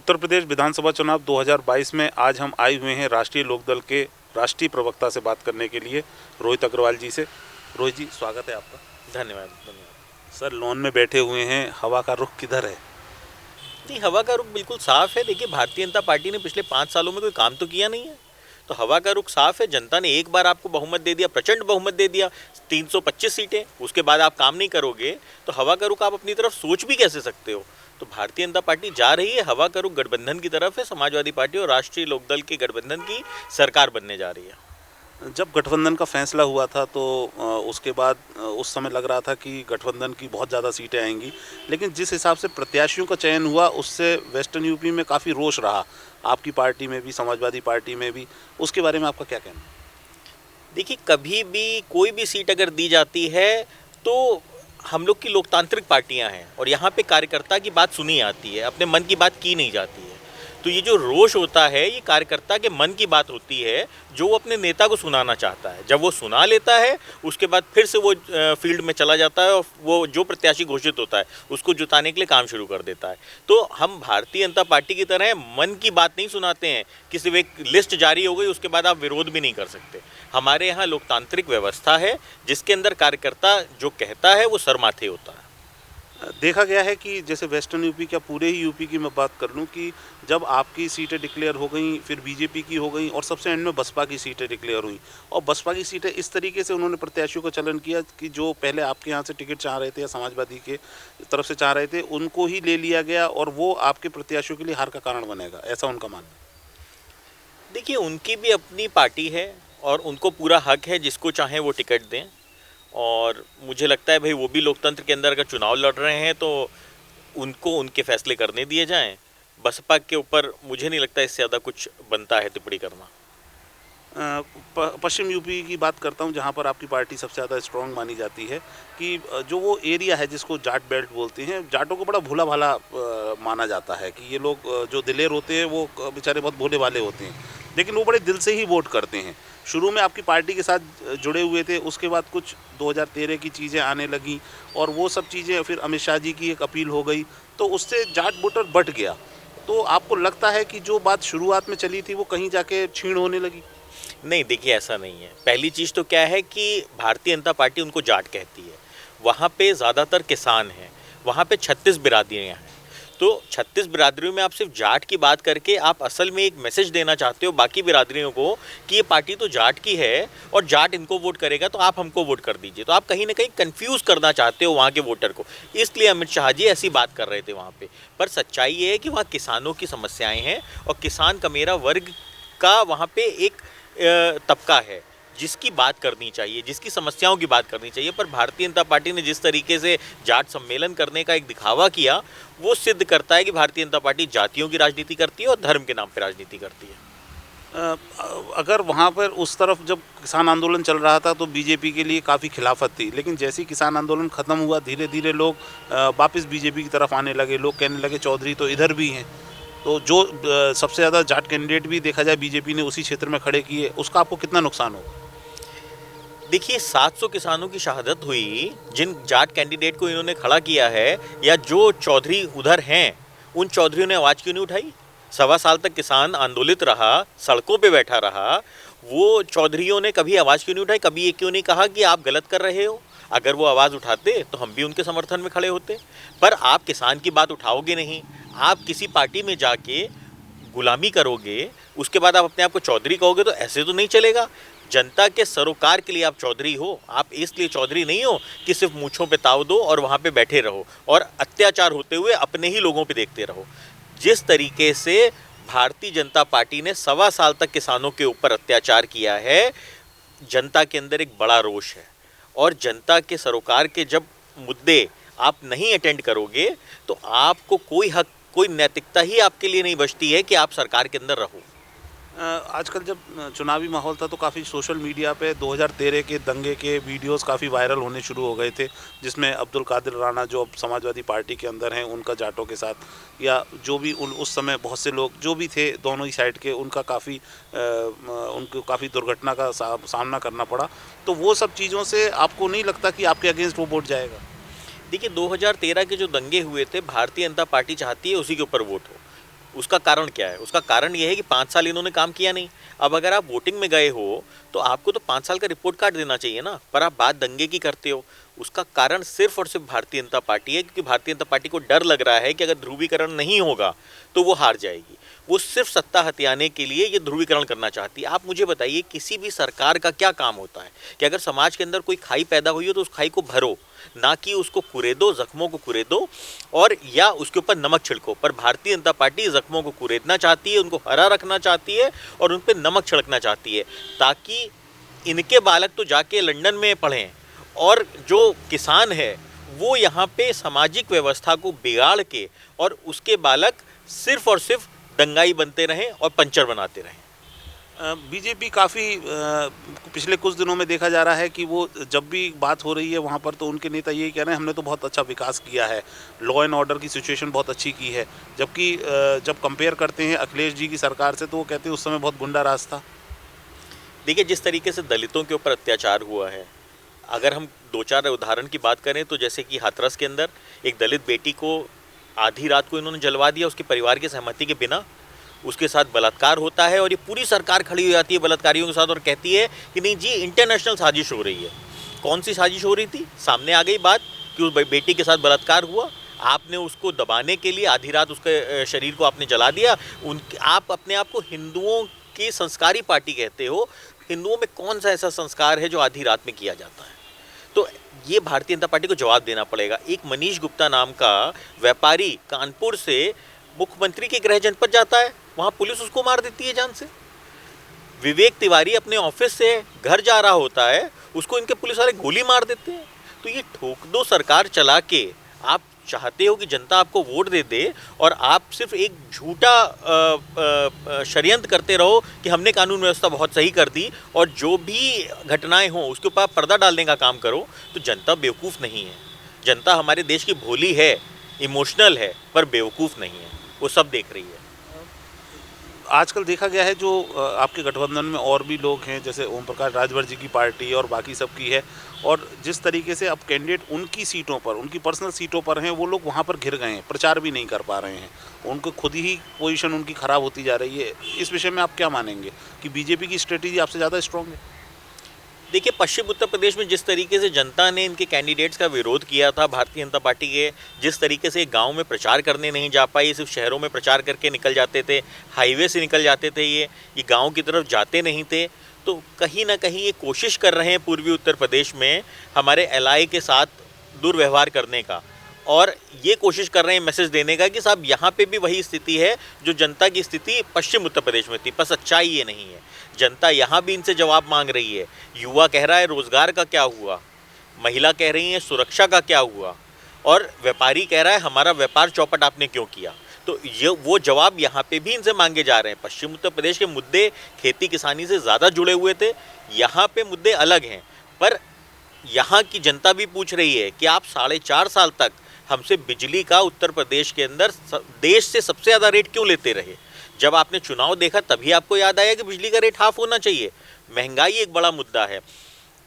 उत्तर प्रदेश विधानसभा चुनाव 2022 में आज हम आए हुए हैं राष्ट्रीय लोकदल के राष्ट्रीय प्रवक्ता से बात करने के लिए, रोहित अग्रवाल जी से। रोहित जी, स्वागत है आपका। धन्यवाद धन्यवाद। सर, लॉन में बैठे हुए हैं, हवा का रुख किधर है? नहीं, हवा का रुख बिल्कुल साफ है। देखिए, भारतीय जनता पार्टी ने पिछले 5 सालों में कोई काम तो किया नहीं है, तो हवा का रुख साफ है। जनता ने एक बार आपको बहुमत दे दिया, प्रचंड बहुमत दे दिया, 325 सीटें। उसके बाद आप काम नहीं करोगे तो हवा का रुख आप अपनी तरफ सोच भी कैसे सकते हो? तो भारतीय जनता पार्टी जा रही है, हवा का रुख गठबंधन की तरफ है। समाजवादी पार्टी और राष्ट्रीय लोकदल के गठबंधन की सरकार बनने जा रही है। जब गठबंधन का फैसला हुआ था तो उसके बाद उस समय लग रहा था कि गठबंधन की बहुत ज़्यादा सीटें आएंगी, लेकिन जिस हिसाब से प्रत्याशियों का चयन हुआ उससे वेस्टर्न यूपी में काफ़ी रोष रहा, आपकी पार्टी में भी, समाजवादी पार्टी में भी। उसके बारे में आपका क्या कहना है? देखिए, कभी भी कोई भी सीट अगर दी जाती है तो हम लोग की लोकतांत्रिक पार्टियां हैं और यहाँ पे कार्यकर्ता की बात सुनी जाती है, अपने मन की बात की नहीं जाती है। तो ये जो रोष होता है, ये कार्यकर्ता के मन की बात होती है जो वो अपने नेता को सुनाना चाहता है। जब वो सुना लेता है, उसके बाद फिर से वो फील्ड में चला जाता है और वो जो प्रत्याशी घोषित होता है उसको जुटाने के लिए काम शुरू कर देता है। तो हम भारतीय जनता पार्टी की तरह मन की बात नहीं सुनाते हैं कि सिर्फ एक लिस्ट जारी हो गई उसके बाद आप विरोध भी नहीं कर सकते। हमारे यहाँ लोकतांत्रिक व्यवस्था है जिसके अंदर कार्यकर्ता जो कहता है वो सर माथे होता है। देखा गया है कि जैसे वेस्टर्न यूपी, क्या पूरे ही यूपी की मैं बात कर लूँ, कि जब आपकी सीटें डिक्लेयर हो गई, फिर बीजेपी की हो गई और सबसे एंड में बसपा की सीटें डिक्लेयर हुई, और बसपा की सीटें इस तरीके से उन्होंने प्रत्याशियों का चलन किया कि जो पहले आपके यहाँ से टिकट चाह रहे थे या समाजवादी के तरफ से चाह रहे थे, उनको ही ले लिया गया और वो आपके प्रत्याशियों के लिए हार का कारण बनेगा, ऐसा उनका मानना है। देखिए, उनकी भी अपनी पार्टी है और उनको पूरा हक है जिसको चाहे वो टिकट दें, और मुझे लगता है भाई वो भी लोकतंत्र के अंदर अगर चुनाव लड़ रहे हैं तो उनको उनके फैसले करने दिए जाएं। बसपा के ऊपर मुझे नहीं लगता इससे ज़्यादा कुछ बनता है टिप्पणी करना। पश्चिम यूपी की बात करता हूँ, जहाँ पर आपकी पार्टी सबसे ज़्यादा स्ट्रॉन्ग मानी जाती है, कि जो वो एरिया है जिसको जाट बेल्ट बोलते हैं, जाटों को बड़ा भोला भाला माना जाता है कि ये लोग जो दिलेर होते हैं वो बेचारे बहुत भोले भाले होते हैं, लेकिन वो बड़े दिल से ही वोट करते हैं। शुरू में आपकी पार्टी के साथ जुड़े हुए थे, उसके बाद कुछ 2013 की चीज़ें आने लगी और वो सब चीज़ें, फिर अमित शाह जी की एक अपील हो गई तो उससे जाट वोटर बढ़ गया। तो आपको लगता है कि जो बात शुरुआत में चली थी वो कहीं जाके छीण होने लगी? नहीं, देखिए, ऐसा नहीं है। पहली चीज़ तो क्या है कि भारतीय जनता पार्टी उनको जाट कहती है। वहाँ पे ज़्यादातर किसान हैं, वहाँ पे 36 बिरादरियाँ हैं। तो 36 बिरादरियों में आप सिर्फ जाट की बात करके आप असल में एक मैसेज देना चाहते हो बाकी बिरादरियों को कि ये पार्टी तो जाट की है और जाट इनको वोट करेगा तो आप हमको वोट कर दीजिए। तो आप कहीं ना कहीं कंफ्यूज करना चाहते हो वहाँ के वोटर को, इसलिए अमित शाह जी ऐसी बात कर रहे थे वहाँ पे। पर सच्चाई ये है कि वहाँ किसानों की समस्याएं हैं और किसान का मेरा वर्ग का वहाँ पे एक तबका है जिसकी बात करनी चाहिए, जिसकी समस्याओं की बात करनी चाहिए। पर भारतीय जनता पार्टी ने जिस तरीके से जाट सम्मेलन करने का एक दिखावा किया, वो सिद्ध करता है कि भारतीय जनता पार्टी जातियों की राजनीति करती है और धर्म के नाम पर राजनीति करती है। अगर वहाँ पर उस तरफ जब किसान आंदोलन चल रहा था तो बीजेपी के लिए काफ़ी खिलाफत थी, लेकिन जैसे ही किसान आंदोलन ख़त्म हुआ, धीरे धीरे लोग वापस बीजेपी की तरफ आने लगे। लोग कहने लगे चौधरी तो इधर भी हैं। तो जो सबसे ज़्यादा जाट कैंडिडेट भी देखा जाए बीजेपी ने उसी क्षेत्र में खड़े किए, उसका आपको कितना नुकसान होगा? देखिए, 700 किसानों की शहादत हुई, जिन जाट कैंडिडेट को इन्होंने खड़ा किया है, या जो चौधरी उधर हैं, उन चौधरियों ने आवाज़ क्यों नहीं उठाई? 1.25 साल तक किसान आंदोलित रहा, सड़कों पे बैठा रहा, वो चौधरियों ने कभी आवाज़ क्यों नहीं उठाई? कभी ये क्यों नहीं कहा कि आप गलत कर रहे हो? अगर वो आवाज़ उठाते तो हम भी उनके समर्थन में खड़े होते। पर आप किसान की बात उठाओगे नहीं, आप किसी पार्टी में जाके गुलामी करोगे, उसके बाद आप अपने आप को चौधरी कहोगे, तो ऐसे तो नहीं चलेगा। जनता के सरोकार के लिए आप चौधरी हो, आप इसलिए चौधरी नहीं हो कि सिर्फ मूंछों पे ताव दो और वहाँ पे बैठे रहो और अत्याचार होते हुए अपने ही लोगों पे देखते रहो। जिस तरीके से भारतीय जनता पार्टी ने 1.25 साल तक किसानों के ऊपर अत्याचार किया है, जनता के अंदर एक बड़ा रोष है। और जनता के सरोकार के जब मुद्दे आप नहीं अटेंड करोगे तो आपको कोई हक, कोई नैतिकता ही आपके लिए नहीं बचती है कि आप सरकार के अंदर रहो। आजकल जब चुनावी माहौल था तो काफ़ी सोशल मीडिया पे 2013 के दंगे के वीडियोस काफ़ी वायरल होने शुरू हो गए थे, जिसमें अब्दुल कादिर राणा जो अब समाजवादी पार्टी के अंदर हैं उनका जाटों के साथ, या जो भी उस समय बहुत से लोग जो भी थे दोनों ही साइड के, उनका उनको काफ़ी दुर्घटना का सामना करना पड़ा। तो वो सब चीज़ों से आपको नहीं लगता कि आपके अगेंस्ट वो वोट जाएगा? देखिए, 2013 के जो दंगे हुए थे, भारतीय जनता पार्टी चाहती है उसी के ऊपर वोट हो। उसका कारण क्या है? उसका कारण ये है कि 5 साल इन्होंने काम किया नहीं। अब अगर आप वोटिंग में गए हो तो आपको तो 5 साल का रिपोर्ट कार्ड देना चाहिए ना, पर आप बात दंगे की करते हो। उसका कारण सिर्फ और सिर्फ भारतीय जनता पार्टी है, क्योंकि भारतीय जनता पार्टी को डर लग रहा है कि अगर ध्रुवीकरण नहीं होगा तो वो हार जाएगी। वो सिर्फ सत्ता हथियाने के लिए ये ध्रुवीकरण करना चाहती है। आप मुझे बताइए, किसी भी सरकार का क्या काम होता है कि अगर समाज के अंदर कोई खाई पैदा हुई हो तो उस खाई को भरो, ना कि उसको कुरेदो, जख्मों को कुरेदो और या उसके ऊपर नमक छिड़को। पर भारतीय जनता पार्टी जख्मों को कुरेदना चाहती है, उनको हरा रखना चाहती है और उन पर नमक छिड़कना चाहती है, ताकि इनके बालक तो जाके लंदन में पढ़ें और जो किसान है वो यहाँ पे सामाजिक व्यवस्था को बिगाड़ के और उसके बालक सिर्फ और सिर्फ दंगाई बनते रहें और पंचर बनाते रहें। बीजेपी काफ़ी पिछले कुछ दिनों में देखा जा रहा है कि वो जब भी बात हो रही है वहाँ पर तो उनके नेता यही कह रहे हैं हमने तो बहुत अच्छा विकास किया है, लॉ एंड ऑर्डर की सिचुएशन बहुत अच्छी की है। जबकि जब कंपेयर करते हैं अखिलेश जी की सरकार से तो वो कहते हैं उस समय बहुत गुंडा राज था। देखिए, जिस तरीके से दलितों के ऊपर अत्याचार हुआ है, अगर हम 2-4 उदाहरण की बात करें तो जैसे कि हाथरस के अंदर एक दलित बेटी को आधी रात को इन्होंने जलवा दिया उसके परिवार की सहमति के बिना। उसके साथ बलात्कार होता है और ये पूरी सरकार खड़ी हो जाती है बलात्कारियों के साथ और कहती है कि नहीं जी, इंटरनेशनल साजिश हो रही है। कौन सी साजिश हो रही थी? सामने आ गई बात कि उस बेटी के साथ बलात्कार हुआ, आपने उसको दबाने के लिए आधी रात उसके शरीर को आपने जला दिया। आप अपने आप को हिंदुओं की संस्कारी पार्टी कहते हो। हिंदुओं में कौन सा ऐसा संस्कार है जो आधी रात में किया जाता है? तो ये भारतीय जनता पार्टी को जवाब देना पड़ेगा। एक मनीष गुप्ता नाम का व्यापारी कानपुर से मुख्यमंत्री के गृह जनपद जाता है, वहाँ पुलिस उसको मार देती है जान से। विवेक तिवारी अपने ऑफिस से घर जा रहा होता है, उसको इनके पुलिस वाले गोली मार देते हैं। तो ये ठोक दो सरकार चला के आप चाहते हो कि जनता आपको वोट दे दे और आप सिर्फ एक झूठा षड्यंत्र करते रहो कि हमने कानून व्यवस्था बहुत सही कर दी और जो भी घटनाएं हों उसके ऊपर पर्दा डालने का काम करो, तो जनता बेवकूफ़ नहीं है। जनता हमारे देश की भोली है, इमोशनल है, पर बेवकूफ़ नहीं है। वो सब देख रही है। आजकल देखा गया है जो आपके गठबंधन में और भी लोग हैं जैसे ओम प्रकाश राजभर जी की पार्टी और बाकी सब की है, और जिस तरीके से अब कैंडिडेट उनकी सीटों पर, उनकी पर्सनल सीटों पर हैं, वो लोग वहाँ पर घिर गए हैं, प्रचार भी नहीं कर पा रहे हैं, उनको खुद ही पोजीशन उनकी ख़राब होती जा रही है। इस विषय में आप क्या मानेंगे कि बीजेपी की स्ट्रेटेजी आपसे ज़्यादा स्ट्रॉन्ग है? देखिए, पश्चिम उत्तर प्रदेश में जिस तरीके से जनता ने इनके कैंडिडेट्स का विरोध किया था भारतीय जनता पार्टी के, जिस तरीके से गांव में प्रचार करने नहीं जा पाई, सिर्फ शहरों में प्रचार करके निकल जाते थे, हाईवे से निकल जाते थे, ये गांव की तरफ जाते नहीं थे। तो कहीं ना कहीं ये कोशिश कर रहे हैं पूर्वी उत्तर प्रदेश में हमारे एलआई के साथ दुर्व्यवहार करने का, और ये कोशिश कर रहे हैं मैसेज देने का कि साहब यहाँ पे भी वही स्थिति है जो जनता की स्थिति पश्चिम उत्तर प्रदेश में थी, पर सच्चाई ये नहीं है। जनता यहाँ भी इनसे जवाब मांग रही है। युवा कह रहा है रोजगार का क्या हुआ, महिला कह रही है सुरक्षा का क्या हुआ, और व्यापारी कह रहा है हमारा व्यापार चौपट आपने क्यों किया। तो ये वो जवाब यहाँ पे भी इनसे मांगे जा रहे हैं। पश्चिम उत्तर प्रदेश के मुद्दे खेती किसानी से ज़्यादा जुड़े हुए थे, यहाँ पे मुद्दे अलग हैं। पर यहाँ की जनता भी पूछ रही है कि आप 4.5 साल तक हमसे बिजली का उत्तर प्रदेश के अंदर देश से सबसे ज़्यादा रेट क्यों लेते रहे? जब आपने चुनाव देखा तभी आपको याद आया कि बिजली का रेट हाफ होना चाहिए। महंगाई एक बड़ा मुद्दा है।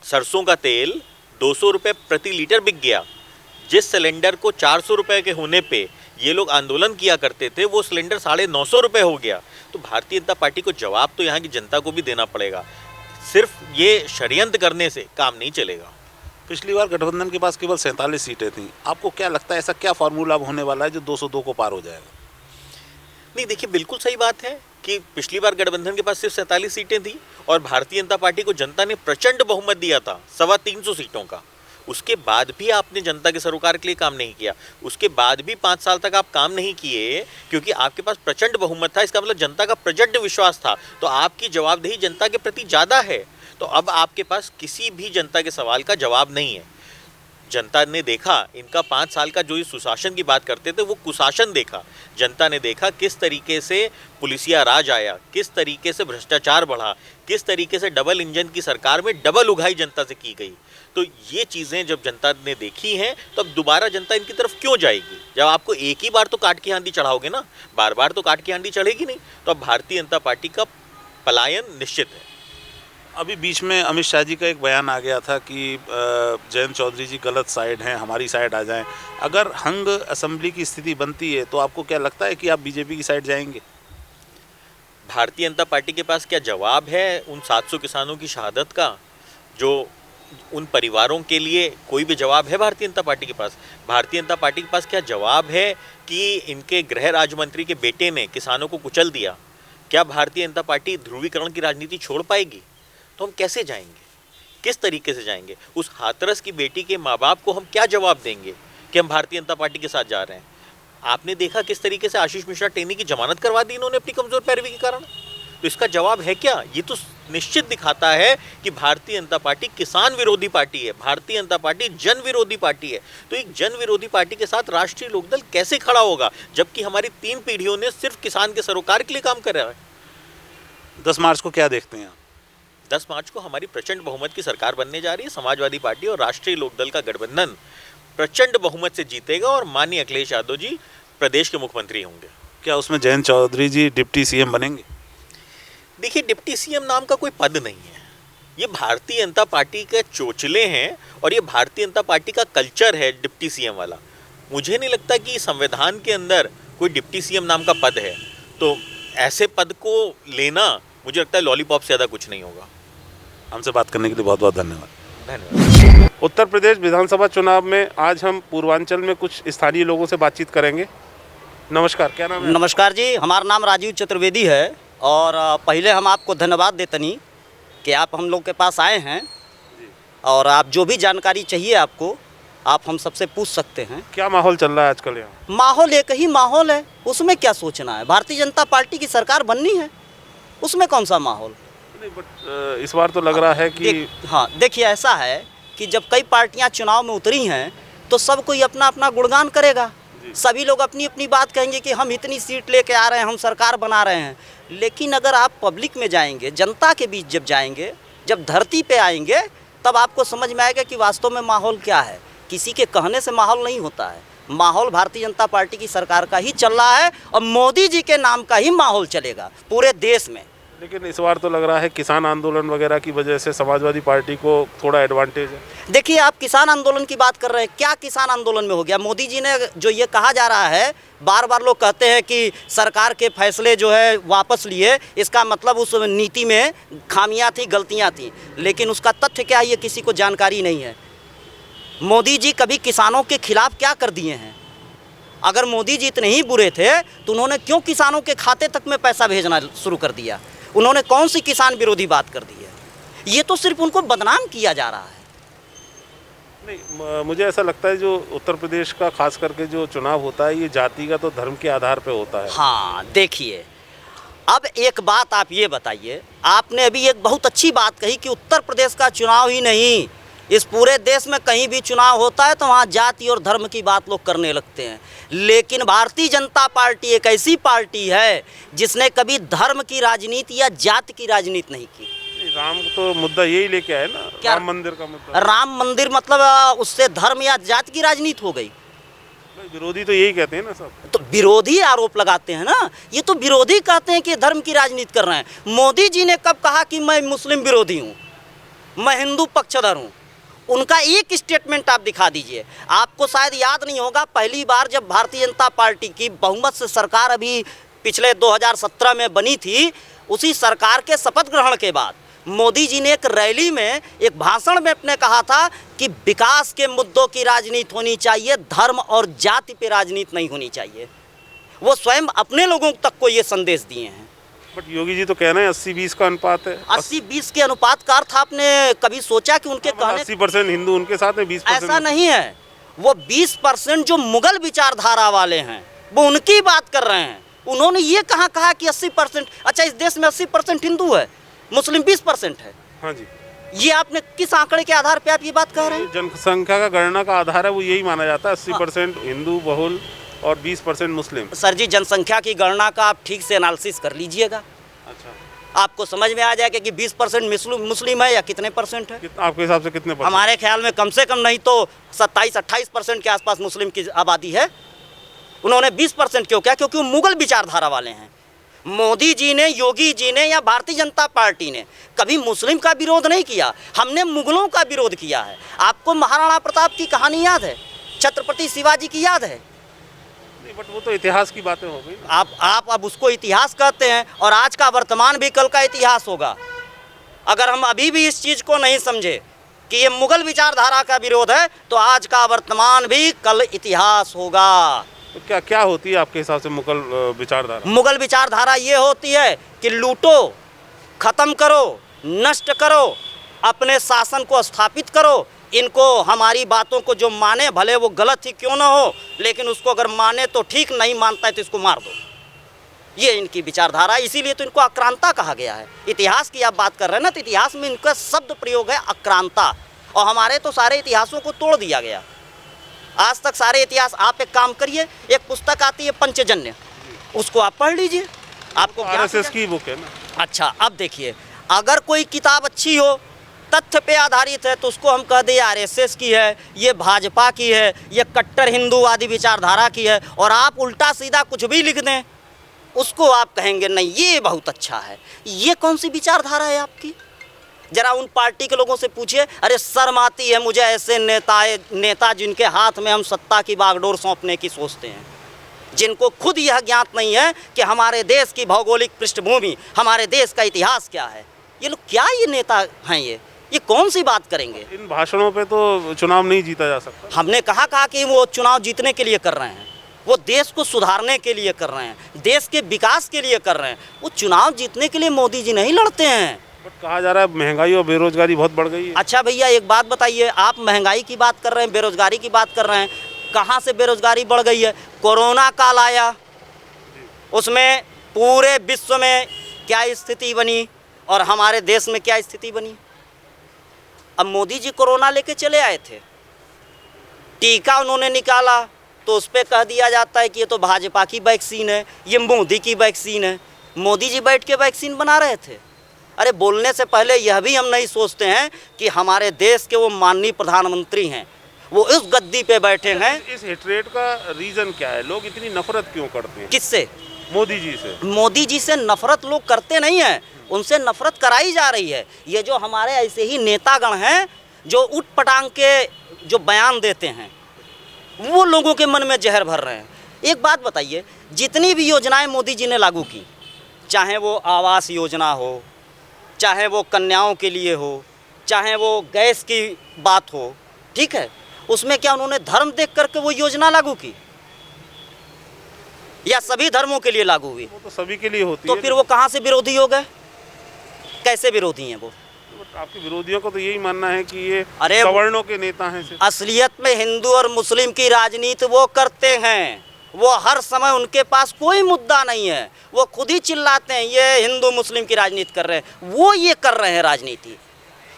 सरसों का तेल 200 रुपये प्रति लीटर बिक गया। जिस सिलेंडर को 400 रुपये के होने पे ये लोग आंदोलन किया करते थे, वो सिलेंडर 950 रुपये हो गया। तो भारतीय जनता पार्टी को जवाब तो यहाँ की जनता को भी देना पड़ेगा। सिर्फ ये षड्यंत्र करने से काम नहीं चलेगा। पिछली बार गठबंधन के पास केवल 47 सीटें थीं। आपको क्या लगता है ऐसा क्या फार्मूला अब होने वाला है जो 202 को पार हो जाएगा? नहीं, देखिए, बिल्कुल सही बात है कि पिछली बार गठबंधन के पास सिर्फ 47 सीटें थी और भारतीय जनता पार्टी को जनता ने प्रचंड बहुमत दिया था 325 सीटों का। उसके बाद भी आपने जनता के सरोकार के लिए काम नहीं किया। उसके बाद भी 5 साल तक आप काम नहीं किए क्योंकि आपके पास प्रचंड बहुमत था। इसका मतलब जनता का प्रचंड विश्वास था, तो आपकी जवाबदेही जनता के प्रति ज़्यादा है। तो अब आपके पास किसी भी जनता के सवाल का जवाब नहीं है। जनता ने देखा इनका 5 साल का जो ये सुशासन की बात करते थे वो कुशासन देखा। जनता ने देखा किस तरीके से पुलिसिया राज आया, किस तरीके से भ्रष्टाचार बढ़ा, किस तरीके से डबल इंजन की सरकार में डबल उगाही जनता से की गई। तो ये चीज़ें जब जनता ने देखी हैं तो अब दोबारा जनता इनकी तरफ क्यों जाएगी? जब आपको एक ही बार तो काट की आंधी चढ़ाओगे ना, बार बार तो काट की आंधी चढ़ेगी नहीं। तो अब भारतीय जनता पार्टी का पलायन निश्चित है। अभी बीच में अमित शाह जी का एक बयान आ गया था कि जयंत चौधरी जी गलत साइड हैं, हमारी साइड आ जाएं। अगर हंग असेंबली की स्थिति बनती है तो आपको क्या लगता है कि आप बीजेपी की साइड जाएंगे? भारतीय जनता पार्टी के पास क्या जवाब है उन 700 किसानों की शहादत का? जो उन परिवारों के लिए कोई भी जवाब है भारतीय जनता पार्टी के पास? भारतीय जनता पार्टी के पास क्या जवाब है कि इनके गृह राज्य मंत्री के बेटे ने किसानों को कुचल दिया? क्या भारतीय जनता पार्टी ध्रुवीकरण की राजनीति छोड़ पाएगी? तो हम कैसे जाएंगे, किस तरीके से जाएंगे? उस हाथरस की बेटी के माँ बाप को हम क्या जवाब देंगे कि हम भारतीय जनता पार्टी के साथ जा रहे हैं? आपने देखा किस तरीके से आशीष मिश्रा टेनी की जमानत करवा दी इन्होंने अपनी कमजोर पैरवी के कारण। तो इसका जवाब है क्या? ये तो निश्चित दिखाता है कि भारतीय जनता पार्टी किसान विरोधी पार्टी है, भारतीय जनता पार्टी जन विरोधी पार्टी है। तो एक जन विरोधी पार्टी के साथ राष्ट्रीय लोकदल कैसे खड़ा होगा, जबकि हमारी 3 पीढ़ियों ने सिर्फ किसान के सरोकार के लिए काम कर रहा है। 10 मार्च को क्या देखते हैं आप? 10 मार्च को हमारी प्रचंड बहुमत की सरकार बनने जा रही है। समाजवादी पार्टी और राष्ट्रीय लोकदल का गठबंधन प्रचंड बहुमत से जीतेगा और माननीय अखिलेश यादव जी प्रदेश के मुख्यमंत्री होंगे। क्या उसमें जयंत चौधरी जी डिप्टी सीएम बनेंगे? देखिए, डिप्टी सीएम नाम का कोई पद नहीं है। ये भारतीय जनता पार्टी के चोचले हैं और ये भारतीय जनता पार्टी का कल्चर है डिप्टी सीएम वाला। मुझे नहीं लगता कि संविधान के अंदर कोई डिप्टी सीएम नाम का पद है। तो ऐसे पद को लेना मुझे लगता है लॉलीपॉप से ज़्यादा कुछ नहीं होगा। हमसे बात करने के लिए बहुत बहुत धन्यवाद। धन्यवाद। उत्तर प्रदेश विधानसभा चुनाव में आज हम पूर्वांचल में कुछ स्थानीय लोगों से बातचीत करेंगे। नमस्कार, क्या नाम है? नमस्कार जी, हमारा नाम राजीव चतुर्वेदी है और पहले हम आपको धन्यवाद देतनी कि आप हम लोग के पास आए हैं और आप जो भी जानकारी चाहिए आपको आप हम सबसे पूछ सकते हैं। क्या माहौल चल रहा है आजकल यहाँ? माहौल एक ही माहौल है, उसमें क्या सोचना है। भारतीय जनता पार्टी की सरकार बननी है, उसमें कौन सा माहौल? नहीं, बट इस बार तो लग रहा है कि हाँ देखिए, ऐसा है कि जब कई पार्टियां चुनाव में उतरी हैं तो सब कोई अपना अपना गुणगान करेगा। सभी लोग अपनी अपनी बात कहेंगे कि हम इतनी सीट लेके आ रहे हैं, हम सरकार बना रहे हैं। लेकिन अगर आप पब्लिक में जाएंगे, जनता के बीच जब जाएंगे, जब धरती पे आएंगे, तब आपको समझ में आएगा कि वास्तव में माहौल क्या है। किसी के कहने से माहौल नहीं होता है। माहौल भारतीय जनता पार्टी की सरकार का ही चल रहा है और मोदी जी के नाम का ही माहौल चलेगा पूरे देश में। लेकिन इस बार तो लग रहा है किसान आंदोलन वगैरह की वजह से समाजवादी पार्टी को थोड़ा एडवांटेज है। देखिए, आप किसान आंदोलन की बात कर रहे हैं, क्या किसान आंदोलन में हो गया? मोदी जी ने जो ये कहा जा रहा है, बार बार लोग कहते हैं कि सरकार के फैसले जो है वापस लिए, इसका मतलब उस नीति में खामियां थी, गलतियां थी। लेकिन उसका तथ्य क्या है ये किसी को जानकारी नहीं है। मोदी जी कभी किसानों के खिलाफ क्या कर दिए हैं? अगर मोदी जी इतने ही बुरे थे तो उन्होंने क्यों किसानों के खाते तक में पैसा भेजना शुरू कर दिया? उन्होंने कौन सी किसान विरोधी बात कर दी है? ये तो सिर्फ उनको बदनाम किया जा रहा है। नहीं, मुझे ऐसा लगता है जो उत्तर प्रदेश का खास करके जो चुनाव होता है ये जातिगत और धर्म के आधार पे होता है। हाँ देखिए, अब एक बात आप ये बताइए, आपने अभी एक बहुत अच्छी बात कही कि उत्तर प्रदेश का चुनाव ही नहीं, इस पूरे देश में कहीं भी चुनाव होता है तो वहाँ जाति और धर्म की बात लोग करने लगते हैं। लेकिन भारतीय जनता पार्टी एक ऐसी पार्टी है जिसने कभी धर्म की राजनीति या जाति की राजनीति नहीं की। राम तो मुद्दा यही लेके आए ना, क्या? राम मंदिर का मुद्दा। राम मंदिर मतलब उससे धर्म या जाति की राजनीति हो गई। विरोधी तो यही कहते हैं ना सब। तो विरोधी आरोप लगाते हैं ना, ये तो विरोधी कहते हैं कि धर्म की राजनीति कर रहे हैं। मोदी जी ने कब कहा कि मैं मुस्लिम विरोधी हूँ, मैं हिंदू पक्षधर हूँ? उनका एक स्टेटमेंट आप दिखा दीजिए। आपको शायद याद नहीं होगा, पहली बार जब भारतीय जनता पार्टी की बहुमत से सरकार अभी पिछले 2017 में बनी थी, उसी सरकार के शपथ ग्रहण के बाद मोदी जी ने एक रैली में, एक भाषण में अपने कहा था कि विकास के मुद्दों की राजनीति होनी चाहिए, धर्म और जाति पे राजनीति नहीं होनी चाहिए। वो स्वयं अपने लोगों तक को ये संदेश दिए हैं। बट योगी जी तो कह रहे हैं 80-20 का अनुपात है। 80-20 के अनुपात का अर्थ आपने कभी सोचा कि उनके कहने 80% हिंदू उनके साथ में 20%? ऐसा नहीं है। वो 20% जो मुगल विचारधारा वाले हैं वो उनकी बात कर रहे हैं। उन्होंने ये कहा कि 80%, अच्छा इस देश में 80% हिंदू है, मुस्लिम 20% है। हाँ जी। ये आपने किस आंकड़े के आधार पे आप ये बात कह रहे हैं? जनसंख्या का गणना का आधार है, वो यही माना जाता है 80% हिंदू बहुल और 20% मुस्लिम। सर जी, जनसंख्या की गणना का आप ठीक से एनालिसिस कर लीजिएगा। अच्छा, आपको समझ में आ जाएगा कि 20% मुस्लिम है या कितने परसेंट है। आपके हिसाब से कितने परसेंट? हमारे ख्याल में कम से कम नहीं तो 27-28% के आसपास मुस्लिम की आबादी है। उन्होंने 20% क्यों किया? क्योंकि वो मुगल विचारधारा वाले हैं। मोदी जी ने, योगी जी ने या भारतीय जनता पार्टी ने कभी मुस्लिम का विरोध नहीं किया। हमने मुगलों का विरोध किया है। आपको महाराणा प्रताप की कहानी याद है? छत्रपति शिवाजी की याद है? नहीं, बट वो तो इतिहास की बातें हो गई। आप अब उसको इतिहास कहते हैं, और आज का वर्तमान भी कल का इतिहास होगा। अगर हम अभी भी इस चीज़ को नहीं समझे कि ये मुगल विचारधारा का विरोध है, तो आज का वर्तमान भी कल इतिहास होगा। तो क्या क्या होती है आपके हिसाब से मुगल विचारधारा? मुगल विचारधारा ये होती है कि लूटो, ख़त्म करो, नष्ट करो, अपने शासन को स्थापित करो। इनको हमारी बातों को जो माने, भले वो गलत ही क्यों ना हो, लेकिन उसको अगर माने तो ठीक, नहीं मानता है तो इसको मार दो। ये इनकी विचारधारा है, इसीलिए तो इनको आक्रांता कहा गया है। इतिहास की आप बात कर रहे हैं ना, तो इतिहास में इनका शब्द प्रयोग है आक्रांता, और हमारे तो सारे इतिहासों को तोड़ दिया गया। आज तक सारे इतिहास, आप एक काम करिए, एक पुस्तक आती है पंचजन्य, उसको आप पढ़ लीजिए, आपको आरएसएस की बुक है ना। अच्छा, अब देखिए, अगर कोई किताब अच्छी हो, तथ्य पे आधारित है, तो उसको हम कह दें आरएसएस की है, ये भाजपा की है, ये कट्टर हिंदूवादी विचारधारा की है, और आप उल्टा सीधा कुछ भी लिख दें, उसको आप कहेंगे नहीं ये बहुत अच्छा है। ये कौन सी विचारधारा है आपकी? जरा उन पार्टी के लोगों से पूछिए। अरे शर्म आती है मुझे ऐसे नेता जिनके हाथ में हम सत्ता की बागडोर सौंपने की सोचते हैं, जिनको खुद यह ज्ञात नहीं है कि हमारे देश की भौगोलिक पृष्ठभूमि, हमारे देश का इतिहास क्या है। ये लोग क्या, ये नेता हैं ये कौन सी बात करेंगे? इन भाषणों पे तो चुनाव नहीं जीता जा सकता। हमने कहा कि वो चुनाव जीतने के लिए कर रहे हैं, वो देश को सुधारने के लिए कर रहे हैं, देश के विकास के लिए कर रहे हैं। वो चुनाव जीतने के लिए मोदी जी नहीं लड़ते हैं। बट कहा जा रहा है महंगाई और बेरोजगारी बहुत बढ़ गई है। अच्छा भैया, एक बात बताइए, आप महंगाई की बात कर रहे हैं, बेरोजगारी की बात कर रहे हैं, कहाँ से बेरोजगारी बढ़ गई है? कोरोना काल आया, उसमें पूरे विश्व में क्या स्थिति बनी और हमारे देश में क्या स्थिति बनी। अब मोदी जी कोरोना लेके चले आए थे, टीका उन्होंने निकाला, तो उस पर कह दिया जाता है कि ये तो भाजपा की वैक्सीन है, ये मोदी की वैक्सीन है। मोदी जी बैठ के वैक्सीन बना रहे थे। अरे बोलने से पहले यह भी हम नहीं सोचते हैं कि हमारे देश के वो माननीय प्रधानमंत्री हैं, वो इस गद्दी पे बैठे हैं। इस हेट्रेट का रीजन क्या है? लोग इतनी नफरत क्यों करते हैं? किससे? मोदी जी से। मोदी जी से नफरत लोग करते नहीं हैं, उनसे नफरत कराई जा रही है। ये जो हमारे ऐसे ही नेतागण हैं जो उठ पटांग के जो बयान देते हैं, वो लोगों के मन में जहर भर रहे हैं। एक बात बताइए, जितनी भी योजनाएं मोदी जी ने लागू की, चाहे वो आवास योजना हो, चाहे वो कन्याओं के लिए हो, चाहे वो गैस की बात हो, ठीक है, उसमें क्या उन्होंने धर्म देख करके वो योजना लागू की या सभी धर्मों के लिए लागू हुई? वो तो सभी के लिए होती तो है। फिर वो कहाँ से विरोधी हो गए? कैसे विरोधी हैं वो? आपके विरोधियों को तो यही मानना है कि ये अरे सवर्णों के नेता हैं सिर्फ। असलियत में हिंदू और मुस्लिम की राजनीति वो करते हैं। वो हर समय, उनके पास कोई मुद्दा नहीं है, वो खुद ही चिल्लाते हैं ये हिंदू मुस्लिम की राजनीति कर रहे हैं। वो ये कर रहे हैं राजनीति,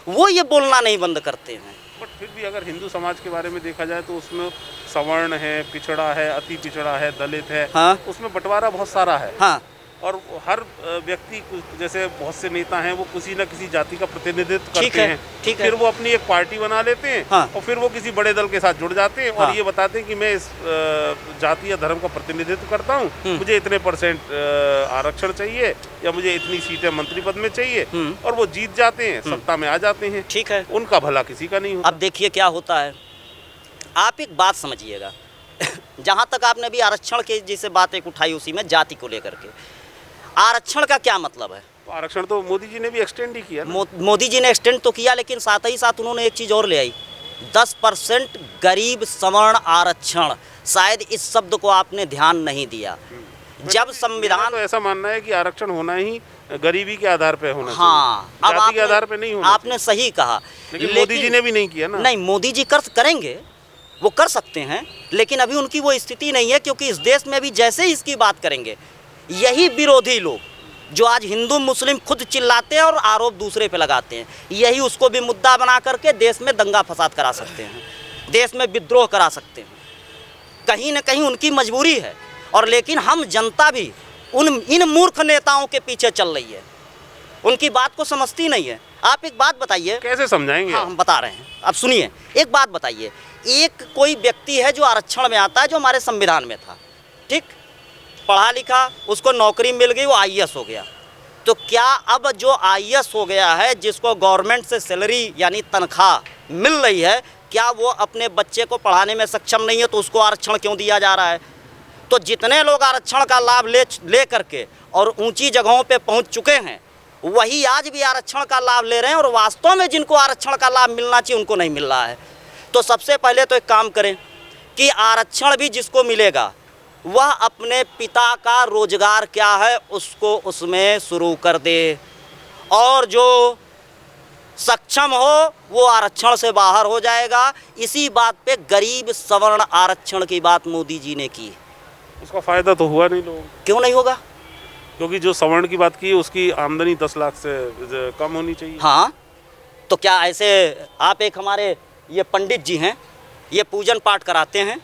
वो ये बोलना नहीं बंद करते हैं। बट फिर भी अगर हिंदू समाज के बारे में देखा जाए तो उसमें सवर्ण है, पिछड़ा है, अति पिछड़ा है, दलित है, हाँ, उसमें बंटवारा बहुत सारा है। हाँ, और हर व्यक्ति, जैसे बहुत से नेता हैं, वो किसी न किसी जाति का प्रतिनिधित्व करते हैं। ठीक है। फिर वो अपनी एक पार्टी बना लेते हैं, हाँ, और फिर वो किसी बड़े दल के साथ जुड़ जाते हैं, हाँ, और ये बताते हैं कि मैं इस जाति या धर्म का प्रतिनिधित्व करता हूँ, मुझे इतने % आरक्षण चाहिए या मुझे इतनी सीटें मंत्री पद में चाहिए, और वो जीत जाते हैं, सत्ता में आ जाते हैं। ठीक है। उनका भला किसी का नहीं होता। अब देखिए क्या होता है, आप एक बात समझिएगा। जहाँ तक आपने भी आरक्षण की जैसे बात एक उठाई, उसी में जाति को लेकर के, आरक्षण का क्या मतलब है? तो आरक्षण तो मोदी जी ने भी एक्सटेंड ही किया ना। मोदी जी ने एक्सटेंड तो किया, लेकिन साथ ही साथ उन्होंने एक चीज़ और ले आई, 10% गरीब सवर्ण आरक्षण। शायद इस शब्द को आपने ध्यान नहीं दिया। जब संविधान, तो ऐसा मानना है कि आरक्षण होना ही गरीबी के आधार पे होना हाँ, चाहिए, जाति के आधार पे नहीं होना। आपने सही कहा, लेकिन मोदी जी ने भी नहीं किया ना। नहीं, मोदी जी करेंगे, वो कर सकते हैं, लेकिन अभी उनकी वो स्थिति नहीं है, क्योंकि इस देश में भी जैसे ही इसकी बात करेंगे, यही विरोधी लोग जो आज हिंदू मुस्लिम खुद चिल्लाते हैं और आरोप दूसरे पे लगाते हैं, यही उसको भी मुद्दा बना करके देश में दंगा फसाद करा सकते हैं, देश में विद्रोह करा सकते हैं। कहीं न कहीं उनकी मजबूरी है, और लेकिन हम जनता भी इन मूर्ख नेताओं के पीछे चल रही है, उनकी बात को समझती नहीं है। आप एक बात बताइए, कैसे समझाएंगे? हाँ, हम बता रहे हैं, अब सुनिए। एक बात बताइए, एक कोई व्यक्ति है जो आरक्षण में आता है, जो हमारे संविधान में था, ठीक, पढ़ा लिखा, उसको नौकरी मिल गई, वो आईएएस हो गया। तो क्या अब जो आईएएस हो गया है, जिसको गवर्नमेंट से सैलरी यानी तनख्वाह मिल रही है, क्या वो अपने बच्चे को पढ़ाने में सक्षम नहीं है? तो उसको आरक्षण क्यों दिया जा रहा है? तो जितने लोग आरक्षण का लाभ ले करके और ऊंची जगहों पे पहुंच चुके हैं, वही आज भी आरक्षण का लाभ ले रहे हैं, और वास्तव में जिनको आरक्षण का लाभ मिलना चाहिए उनको नहीं मिल रहा है। तो सबसे पहले तो एक काम करें कि आरक्षण भी जिसको मिलेगा वह अपने पिता का रोजगार क्या है उसको उसमें शुरू कर दे, और जो सक्षम हो वो आरक्षण से बाहर हो जाएगा। इसी बात पे गरीब सवर्ण आरक्षण की बात मोदी जी ने की। उसका फ़ायदा तो हुआ नहीं लोगों को, क्यों नहीं होगा? क्योंकि जो सवर्ण की बात की उसकी आमदनी 10 लाख से कम होनी चाहिए। हाँ, तो क्या ऐसे आप एक हमारे ये पंडित जी हैं, ये पूजन पाठ कराते हैं,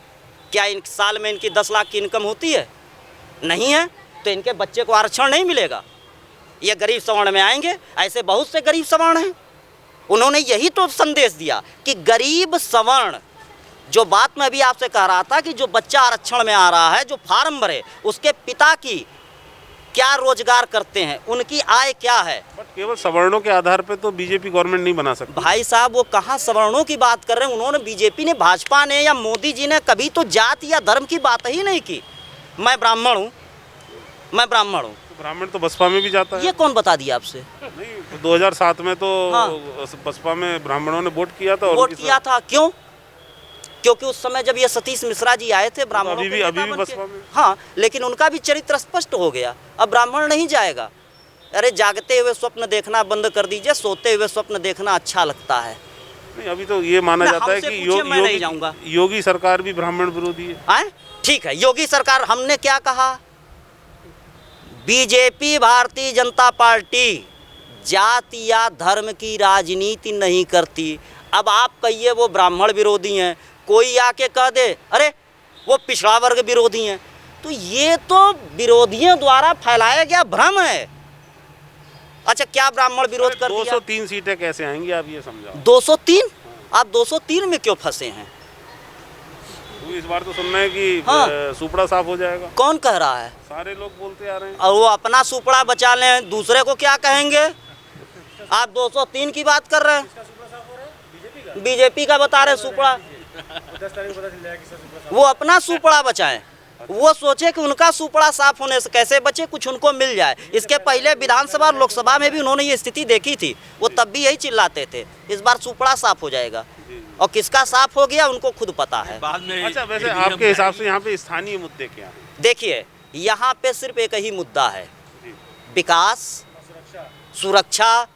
क्या इन साल में इनकी 10 लाख की इनकम होती है? नहीं है। तो इनके बच्चे को आरक्षण नहीं मिलेगा, ये गरीब सवर्ण में आएंगे। ऐसे बहुत से गरीब सवर्ण हैं। उन्होंने यही तो संदेश दिया कि गरीब सवर्ण, जो बात मैं भी आपसे कह रहा था कि जो बच्चा आरक्षण में आ रहा है, जो फार्म भरे, उसके पिता की क्या रोजगार करते हैं, उनकी आय क्या है। बट केवल सवर्णों के आधार पे तो बीजेपी गवर्नमेंट नहीं बना सकती। भाई साहब, वो कहाँ सवर्णों की बात कर रहे हैं? उन्होंने, बीजेपी ने, भाजपा ने या मोदी जी ने कभी तो जात या धर्म की बात ही नहीं की। मैं ब्राह्मण हूँ, मैं ब्राह्मण हूँ। ब्राह्मण तो बसपा में भी जाता है। ये कौन बता दिया आपसे? नहीं, 2007 में तो हाँ। बसपा में ब्राह्मणों ने वोट किया था। और वोट किया था, क्यों? क्योंकि उस समय जब ये सतीश मिश्रा जी आए थे ब्राह्मणों अभी के भी नेता बन के। बसपा में। हाँ, लेकिन उनका भी चरित्र स्पष्ट हो गया, अब ब्राह्मण नहीं जाएगा। अरे जागते हुए स्वप्न देखना बंद कर दीजिए, सोते हुए स्वप्न देखना अच्छा लगता है। नहीं, अभी तो ये माना जाता है कि मैं नहीं जाऊंगा। योगी सरकार भी ब्राह्मण विरोधी है। आए? ठीक है, योगी सरकार, हमने क्या कहा? बीजेपी, भारतीय जनता पार्टी जाति या धर्म की राजनीति नहीं करती। अब आप कहिए वो ब्राह्मण विरोधी हैं, कोई आके कह दे अरे वो पिछड़ा वर्ग विरोधी हैं, तो ये तो विरोधियों द्वारा फैलाया गया भ्रम है। अच्छा, क्या ब्राह्मण विरोध कर दिया? 203 सीटें कैसे आएंगी, आप ये समझाओ। 203? आप 203 में क्यों फंसे हैं? इस बार तो सुनना है कि हाँ। सुपड़ा साफ हो जाएगा। कौन कह रहा है? सारे लोग बोलते आ रहे हैं। और वो अपना सुपड़ा बचा लें, दूसरे को क्या कहेंगे? आप 203 की बात कर रहे हैं, बीजेपी का बता रहे सुपड़ा। वो अपना सुपड़ा बचाएं, वो सोचे कि उनका सुपड़ा साफ होने से कैसे बचे, कुछ उनको मिल जाए। इसके पहले विधानसभा और लोकसभा में भी उन्होंने ये स्थिति देखी थी, वो तब भी यही चिल्लाते थे इस बार सुपड़ा साफ हो जाएगा, और किसका साफ हो गया उनको खुद पता है। अच्छा, वैसे आपके हिसाब से यहाँ पे स्थानीय मुद्दे क्या हैं? देखिए, यहाँ पे सिर्फ एक ही मुद्दा है, विकास, सुरक्षा,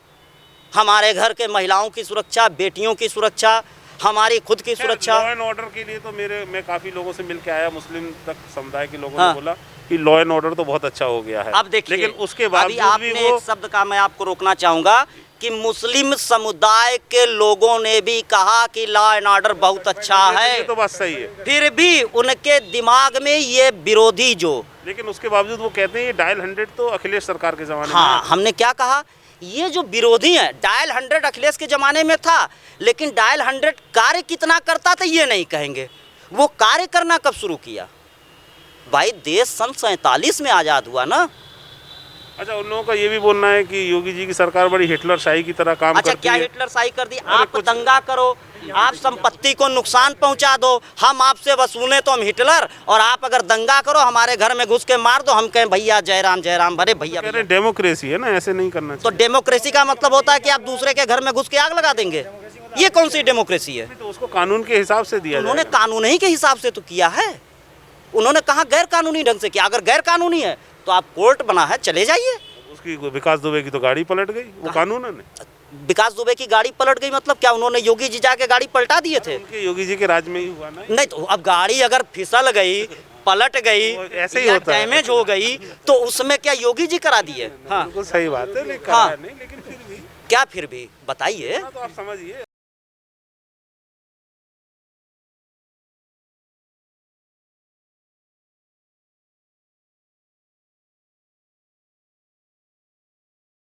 हमारे घर के महिलाओं की सुरक्षा, बेटियों की सुरक्षा, हमारी खुद की सुरक्षा। लॉ एंड ऑर्डर के लिए तो मैं काफ़ी लोगों से मिल के आया, मुस्लिम तक समुदाय के लोगों हाँ। ने बोला कि लॉ एंड ऑर्डर तो बहुत अच्छा हो गया है। अब देखिए, लेकिन उसके अभी बावजूद आपने भी वो एक शब्द का मैं आपको रोकना चाहूँगा कि मुस्लिम समुदाय के लोगों ने भी कहा कि लॉ एंड ऑर्डर बहुत अच्छा है, ये तो बात सही है। फिर भी उनके दिमाग में ये विरोधी जो, लेकिन उसके बावजूद वो कहते हैं ये डायल 100 तो अखिलेश सरकार के ज़माने में हाँ, है। हमने क्या कहा? ये जो विरोधी हैं, डायल 100 अखिलेश के ज़माने में था, लेकिन डायल 100 कार्य कितना करता था ये नहीं कहेंगे। वो कार्य करना कब शुरू किया? भाई, देश सन 47 में आज़ाद हुआ ना। अच्छा, उन लोगों का ये भी बोलना है कि योगी जी की सरकार बड़ी हिटलर शाही की तरह काम अच्छा, करती क्या है। हिटलर शाही कर दी? आप दंगा करो, आप संपत्ति को नुकसान पहुंचा दो, हम आपसे वसूलें तो हम हिटलर, और आप अगर दंगा करो, हमारे घर में घुस के मार दो, हम कहें भैया जयराम जयराम, भरे भैया। कह रहे हैं डेमोक्रेसी है ना, ऐसे नहीं करना तो चाहिए। डेमोक्रेसी का मतलब होता है कि आप दूसरे के घर में घुस के आग लगा देंगे? ये कौन सी डेमोक्रेसी है? तो उसको कानून के हिसाब से दिया उन्होंने जाएगा। कानून ही के हिसाब से तो किया है। उन्होंने कहा गैर कानूनी ढंग से किया। अगर गैर कानूनी है तो आप कोर्ट बना है, चले जाइए। उसकी विकास दुबे की तो गाड़ी पलट गई, वो कानून है। विकास दुबे की गाड़ी पलट गई मतलब क्या? उन्होंने योगी जी जाके गाड़ी पलटा दिए थे? उनके योगी जी के राज में ही हुआ ना। नहीं, तो अब गाड़ी अगर फिसल गई, पलट गई, ऐसे ही या होता है। डैमेज हो गई, तो उसमें क्या योगी जी करा दिए? हाँ, बिल्कुल सही बात है, लेकिन हाँ। नहीं, लेकिन फिर भी क्या फिर भी बताइए। तो आप समझिए।